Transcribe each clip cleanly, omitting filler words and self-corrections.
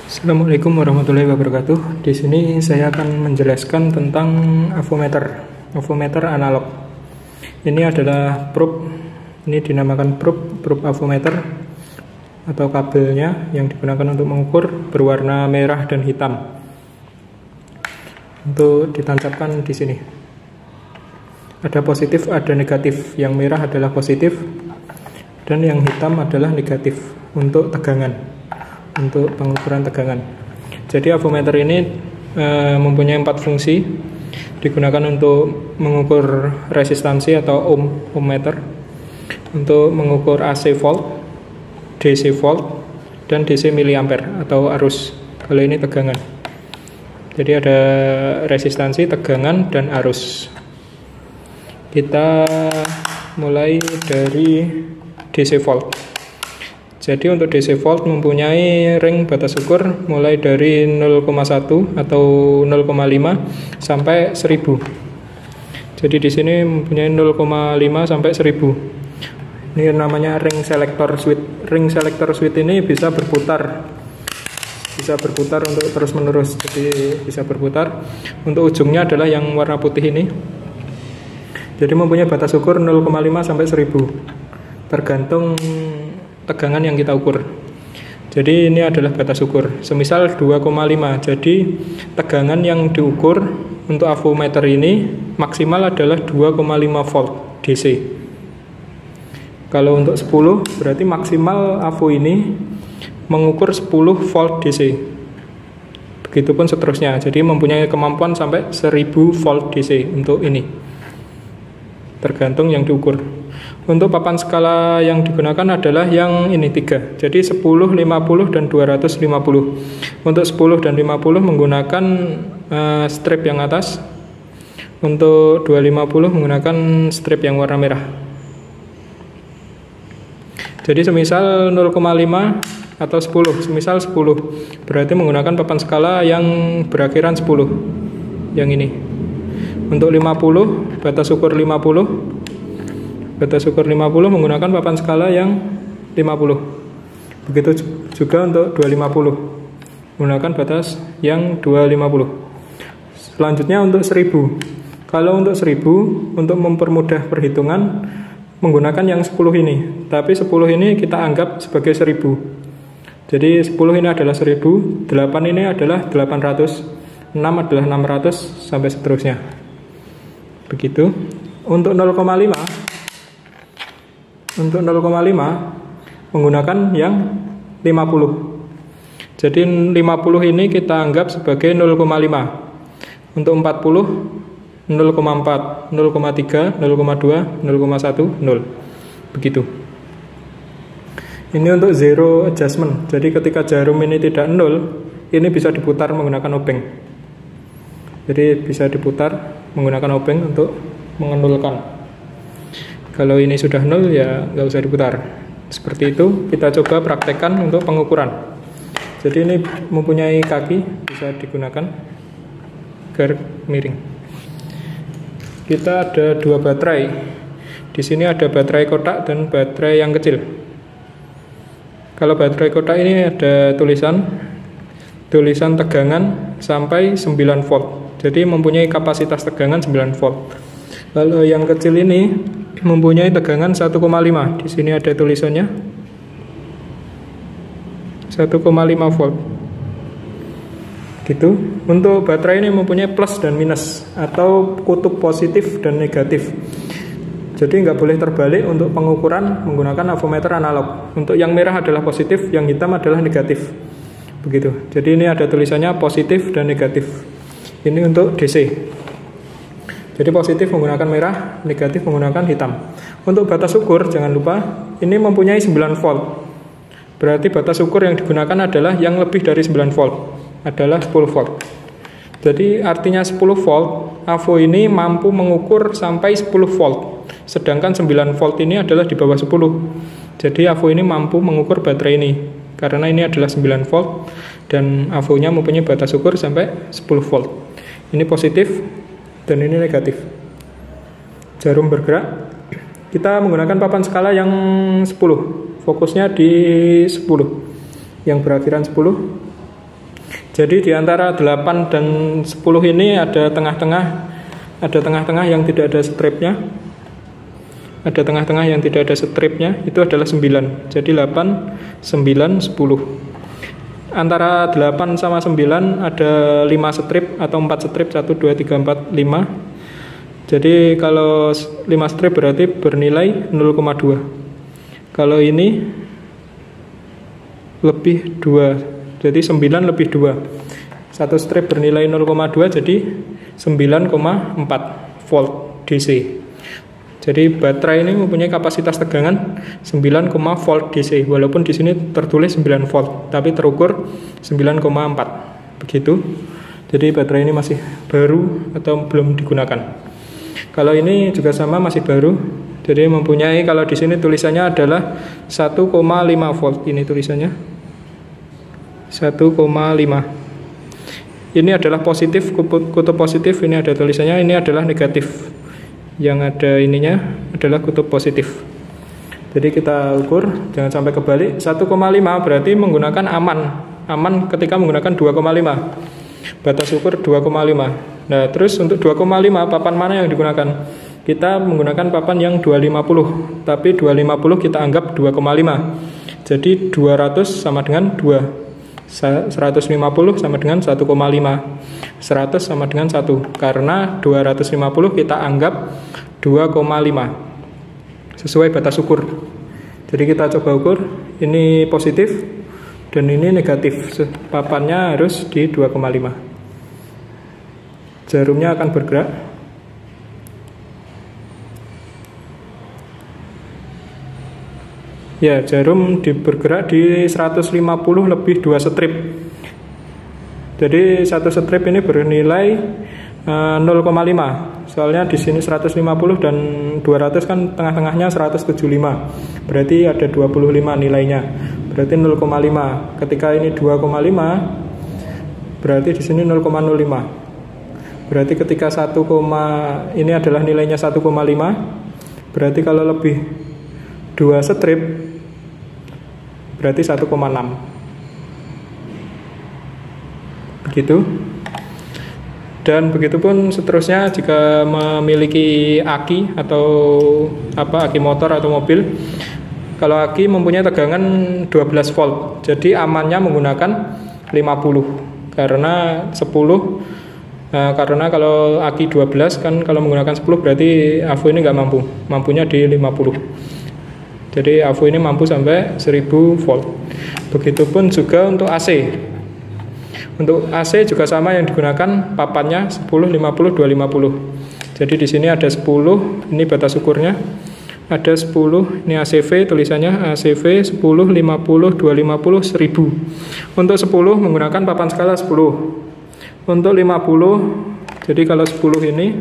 Assalamualaikum warahmatullahi wabarakatuh. Di sini saya akan menjelaskan tentang avometer analog. Ini adalah probe, ini dinamakan probe avometer atau kabelnya yang digunakan untuk mengukur berwarna merah dan hitam. Untuk ditancapkan di sini. Ada positif, ada negatif. Yang merah adalah positif dan yang hitam adalah negatif untuk tegangan. Untuk pengukuran tegangan. Jadi avometer ini mempunyai 4 fungsi. Digunakan untuk mengukur resistansi atau ohm meter, untuk mengukur AC volt, DC volt, dan DC miliampere atau arus. Kalau ini tegangan. Jadi ada resistansi, tegangan, dan arus. Kita mulai dari DC volt. Jadi untuk DC volt mempunyai ring batas ukur mulai dari 0,1 atau 0,5 sampai 1000. Jadi di sini mempunyai 0,5 sampai 1000. Ini namanya ring selector switch. Ring selector switch ini bisa berputar untuk terus menerus. Jadi bisa berputar. Untuk ujungnya adalah yang warna putih ini. Jadi mempunyai batas ukur 0,5 sampai 1000. Tergantung tegangan yang kita ukur. Jadi ini adalah batas ukur. Semisal 2,5. Jadi tegangan yang diukur untuk avometer ini maksimal adalah 2,5 volt DC. Kalau untuk 10 berarti maksimal avo ini mengukur 10 volt DC. Begitupun seterusnya. Jadi mempunyai kemampuan sampai 1000 volt DC untuk ini. Tergantung yang diukur. Untuk papan skala yang digunakan adalah yang ini 3. Jadi 10, 50, dan 250. Untuk 10 dan 50 menggunakan strip yang atas. Untuk 250 menggunakan strip yang warna merah. Jadi semisal 0,5 atau 10. Semisal 10. Berarti menggunakan papan skala yang berakhiran 10. Yang ini. Untuk 50, batas ukur 50. Batas ukur 50 menggunakan papan skala yang 50. Begitu juga untuk 250. Menggunakan batas yang 250. Selanjutnya untuk 1000. Kalau untuk 1000, untuk mempermudah perhitungan, menggunakan yang 10 ini. Tapi 10 ini kita anggap sebagai 1000. Jadi 10 ini adalah 1000, 8 ini adalah 800, 6 adalah 600, sampai seterusnya. Begitu. Untuk 0,5 menggunakan yang 50. Jadi 50 ini kita anggap sebagai 0,5. Untuk 40 0,4, 0,3, 0,2, 0,1, 0. Begitu. Ini untuk zero adjustment. Jadi ketika jarum ini tidak 0, ini bisa diputar menggunakan obeng. Jadi bisa diputar menggunakan obeng untuk mengenulkan. Kalau ini sudah 0 ya nggak usah diputar. Seperti itu kita coba praktekkan untuk pengukuran. Jadi ini mempunyai kaki, bisa digunakan agar miring. Kita ada 2 baterai. Di sini ada baterai kotak dan baterai yang kecil. Kalau baterai kotak ini ada tulisan tegangan sampai 9 volt. Jadi mempunyai kapasitas tegangan 9 volt. Lalu yang kecil ini mempunyai tegangan 1,5. Di sini ada tulisannya 1,5 volt. Gitu. Untuk baterai ini mempunyai plus dan minus atau kutub positif dan negatif. Jadi nggak boleh terbalik untuk pengukuran menggunakan avometer analog. Untuk yang merah adalah positif, yang hitam adalah negatif. Begitu. Jadi ini ada tulisannya positif dan negatif. Ini untuk DC. Jadi positif menggunakan merah, negatif menggunakan hitam. Untuk batas ukur, jangan lupa, ini mempunyai 9 volt. Berarti batas ukur yang digunakan adalah yang lebih dari 9 volt. Adalah 10 volt. Jadi artinya 10 volt, avo ini mampu mengukur sampai 10 volt. Sedangkan 9 volt ini adalah di bawah 10. Jadi avo ini mampu mengukur baterai ini. Karena ini adalah 9 volt. Dan avonya mempunyai batas ukur sampai 10 volt. Ini positif. Dan ini negatif. Jarum bergerak. Kita menggunakan papan skala yang 10. Fokusnya di 10. Yang berakhiran 10. Jadi di antara 8 dan 10 ini ada tengah-tengah yang tidak ada stripnya. Ada tengah-tengah yang tidak ada stripnya, itu adalah 9. Jadi 8, 9, 10. Antara 8 sama 9 ada 5 strip atau 4 strip, 1, 2, 3, 4, 5. Jadi kalau 5 strip berarti bernilai 0,2. Kalau ini lebih 2, jadi 9 lebih 2. Satu strip bernilai 0,2, jadi 9,4 volt DC. Jadi baterai ini mempunyai kapasitas tegangan 9, volt DC. Walaupun di sini tertulis 9 volt, tapi terukur 9,4. Begitu. Jadi baterai ini masih baru atau belum digunakan. Kalau ini juga sama, masih baru. Jadi mempunyai, kalau di sini tulisannya adalah 1,5 volt. Ini tulisannya 1,5. Ini adalah positif, kutub positif. Ini ada tulisannya, ini adalah negatif. Yang ada ininya adalah kutub positif. Jadi kita ukur, jangan sampai kebalik. 1,5 berarti menggunakan aman ketika menggunakan 2,5. Batas ukur 2,5. Nah, terus untuk 2,5 papan mana yang digunakan? Kita menggunakan papan yang 250, tapi 250 kita anggap 2,5. Jadi 200 sama dengan 2. 150 sama dengan 1,5. 100 sama dengan 1. Karena 250 kita anggap 2,5. Sesuai batas ukur. Jadi kita coba ukur. Ini positif dan ini negatif. Papannya harus di 2,5. Jarumnya akan bergerak. Ya, jarum bergerak di 150 lebih 2 strip. Jadi satu strip ini bernilai 0,5. Soalnya di sini 150 dan 200 kan tengah-tengahnya 175. Berarti ada 25 nilainya. Berarti 0,5. Ketika ini 2,5, berarti di sini 0,05. Berarti ketika ini adalah nilainya 1,5. Berarti kalau lebih 2 strip berarti 1,6. Begitu. Dan begitupun seterusnya jika memiliki aki atau aki motor atau mobil. Kalau aki mempunyai tegangan 12 volt. Jadi amannya menggunakan 50 karena 10. Karena kalau aki 12 kan, kalau menggunakan 10 berarti AVO ini nggak mampu. Mampunya di 50. Jadi AVO ini mampu sampai 1000 volt. Begitupun juga untuk AC. Untuk AC juga sama, yang digunakan papannya 10, 50, 250. Jadi di sini ada 10, ini batas ukurnya. Ada 10, ini ACV tulisannya ACV 10, 50, 250, 1000. Untuk 10 menggunakan papan skala 10. Untuk 50, jadi kalau 10 ini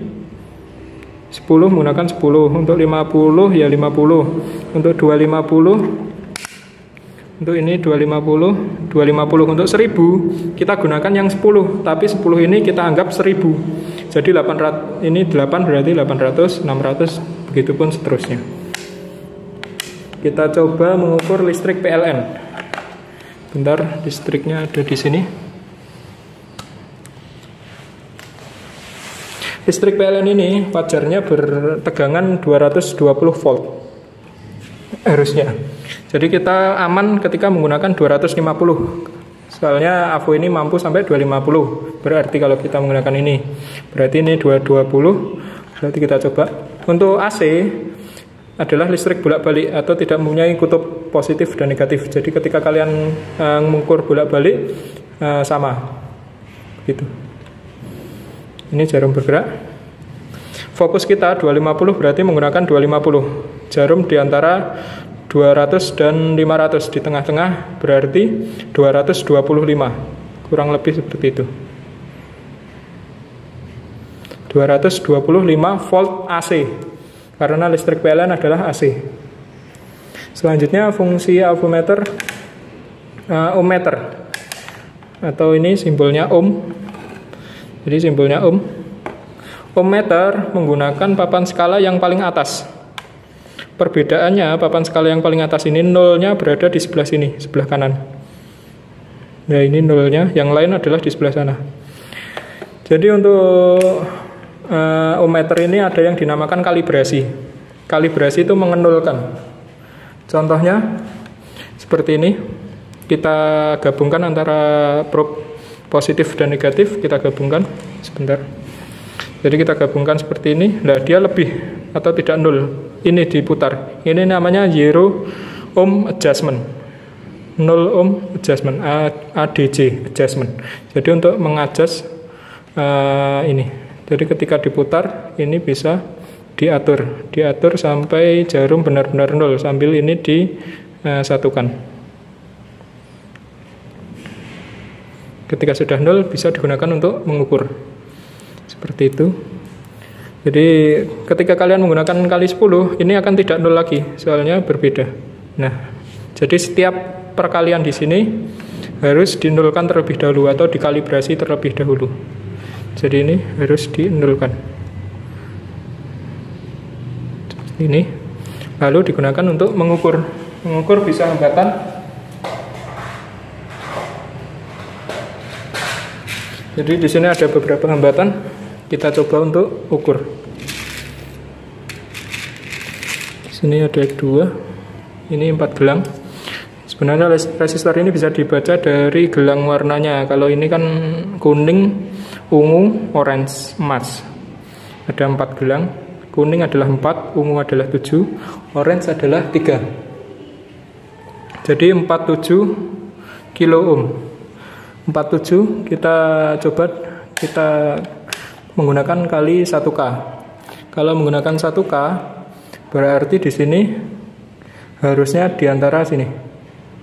10 menggunakan 10. Untuk 50 ya 50. Untuk 250, untuk ini 250, 250. Untuk 1000 kita gunakan yang 10, tapi 10 ini kita anggap 1000. Jadi 800, ini 8 berarti 800, 600, begitupun seterusnya. Kita coba mengukur listrik PLN. Bentar, listriknya ada di sini. Listrik PLN ini wajarnya bertegangan 220 volt harusnya. Jadi kita aman ketika menggunakan 250. Soalnya AVO ini mampu sampai 250. Berarti kalau kita menggunakan ini, berarti ini 220. Berarti kita coba. Untuk AC adalah listrik bolak-balik atau tidak mempunyai kutub positif dan negatif. Jadi ketika kalian mengukur bolak-balik sama. Gitu. Ini jarum bergerak. Fokus kita 250 berarti menggunakan 250. Jarum di antara 200 dan 500, di tengah-tengah berarti 225. Kurang lebih seperti itu. 225 volt AC. Karena listrik PLN adalah AC. Selanjutnya fungsi avometer, ohmmeter. Atau ini simbolnya ohm. Jadi simbolnya ohm. Ohmmeter menggunakan papan skala yang paling atas. Perbedaannya, papan skala yang paling atas ini nolnya berada di sebelah sini, sebelah kanan. Nah ini nolnya, yang lain adalah di sebelah sana. Jadi untuk ohmmeter ini ada yang dinamakan kalibrasi. Kalibrasi itu mengenulkan. Contohnya seperti ini. Kita gabungkan antara probe positif dan negatif, kita gabungkan sebentar. Jadi kita gabungkan seperti ini. Nah, dia lebih atau tidak nol. Ini diputar. Ini namanya zero ohm adjustment. 0 ohm adjustment, ADC adjustment. Jadi untuk mengadjust ini. Jadi ketika diputar, ini bisa diatur sampai jarum benar-benar nol sambil ini disatukan. Ketika sudah nol bisa digunakan untuk mengukur. Seperti itu. Jadi ketika kalian menggunakan kali 10, ini akan tidak nol lagi, soalnya berbeda. Nah, jadi setiap perkalian di sini harus dinolkan terlebih dahulu atau dikalibrasi terlebih dahulu. Jadi ini harus dinolkan. Seperti ini. Lalu digunakan untuk mengukur. Mengukur bisa hambatan. Jadi di sini ada beberapa hambatan, kita coba untuk ukur. Di sini ada 2, ini 4 gelang. Sebenarnya resistor ini bisa dibaca dari gelang warnanya. Kalau ini kan kuning, ungu, orange, emas. Ada 4 gelang. Kuning adalah 4, ungu adalah 7, orange adalah 3. Jadi 47 kilo ohm. 47 kita coba kita menggunakan kali 1K. Kalau menggunakan 1K berarti di sini harusnya di antara sini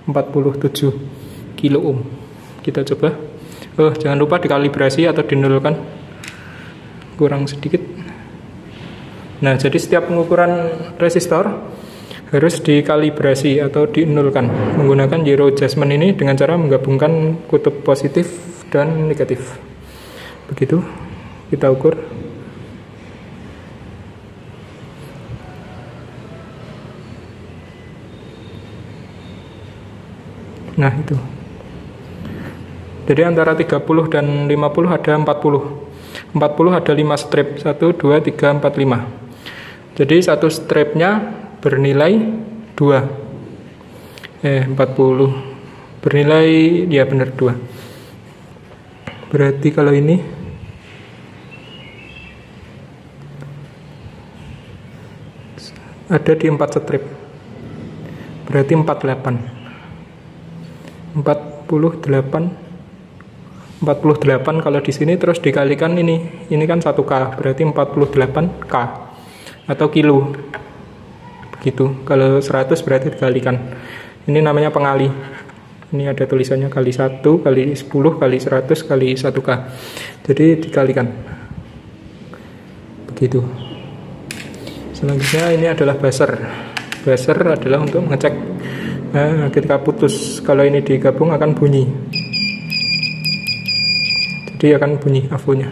47 kilo ohm. Kita coba. Jangan lupa dikalibrasi atau dinolkan. Kurang sedikit. Nah, jadi setiap pengukuran resistor harus dikalibrasi atau dinolkan menggunakan zero adjustment ini dengan cara menggabungkan kutub positif dan negatif. Begitu kita ukur. Nah itu. Jadi antara 30 dan 50 ada 40. 40 ada 5 strip. 1, 2, 3, 4, 5. Jadi satu stripnya bernilai 2. 40 bernilai, ya benar 2. Berarti kalau ini ada di 4 strip. Berarti 48 kalau di sini terus dikalikan ini kan 1K, berarti 48K atau kilo. Gitu. Kalau 100 berarti dikalikan. Ini namanya pengali. Ini ada tulisannya kali 1, kali 10, kali 100, kali 1K. Jadi dikalikan. Begitu. Selanjutnya ini adalah buzzer. Buzzer adalah untuk mengecek ketika putus. Kalau ini digabung akan bunyi. Jadi akan bunyi avonya.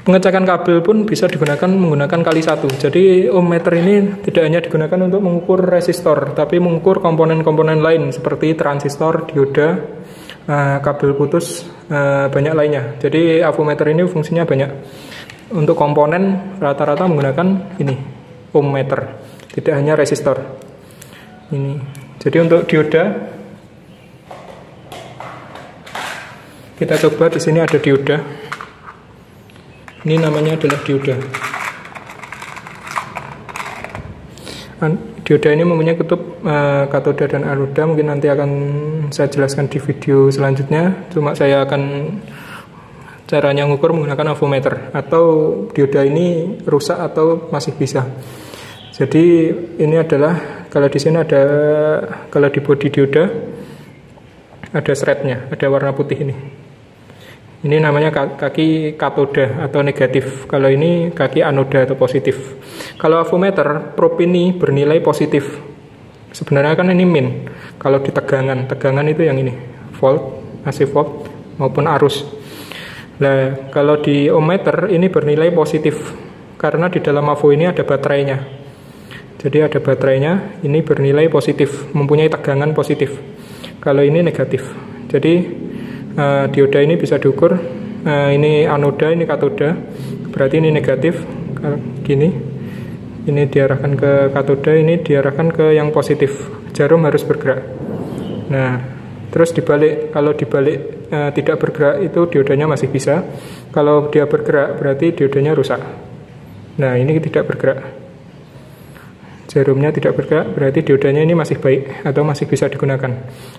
Pengecekan kabel pun bisa digunakan menggunakan kali 1. Jadi ohmmeter ini tidak hanya digunakan untuk mengukur resistor, tapi mengukur komponen-komponen lain seperti transistor, dioda, kabel putus, banyak lainnya. Jadi avometer ini fungsinya banyak. Untuk komponen rata-rata menggunakan ini ohmmeter, tidak hanya resistor. Ini. Jadi untuk dioda kita coba, di sini ada dioda. Ini namanya adalah dioda. Dioda ini mempunyai kutub katoda dan anoda. Mungkin nanti akan saya jelaskan di video selanjutnya. Cuma saya akan caranya mengukur menggunakan avometer. Atau dioda ini rusak atau masih bisa. Jadi ini adalah, kalau di sini ada, kalau di bodi dioda ada threadnya, ada warna putih ini. Ini namanya kaki katoda atau negatif. Kalau ini kaki anoda atau positif. Kalau avometer, probe ini bernilai positif. Sebenarnya kan ini min. Kalau di tegangan itu yang ini, volt, AC volt maupun arus. Nah, kalau di ohmmeter ini bernilai positif karena di dalam avo ini ada baterainya. Jadi ada baterainya, ini bernilai positif, mempunyai tegangan positif. Kalau ini negatif. Jadi dioda ini bisa diukur, ini anoda, ini katoda, berarti ini negatif, gini, ini diarahkan ke katoda, ini diarahkan ke yang positif, jarum harus bergerak. Nah, terus dibalik, kalau dibalik tidak bergerak itu diodanya masih bisa, kalau dia bergerak berarti diodanya rusak. Nah, ini tidak bergerak, jarumnya tidak bergerak, berarti diodanya ini masih baik atau masih bisa digunakan.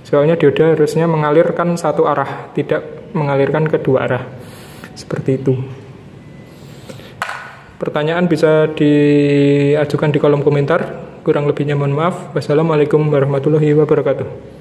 Soalnya dioda harusnya mengalirkan satu arah, tidak mengalirkan kedua arah. Seperti itu. Pertanyaan bisa diajukan di kolom komentar. Kurang lebihnya mohon maaf. Wassalamualaikum warahmatullahi wabarakatuh.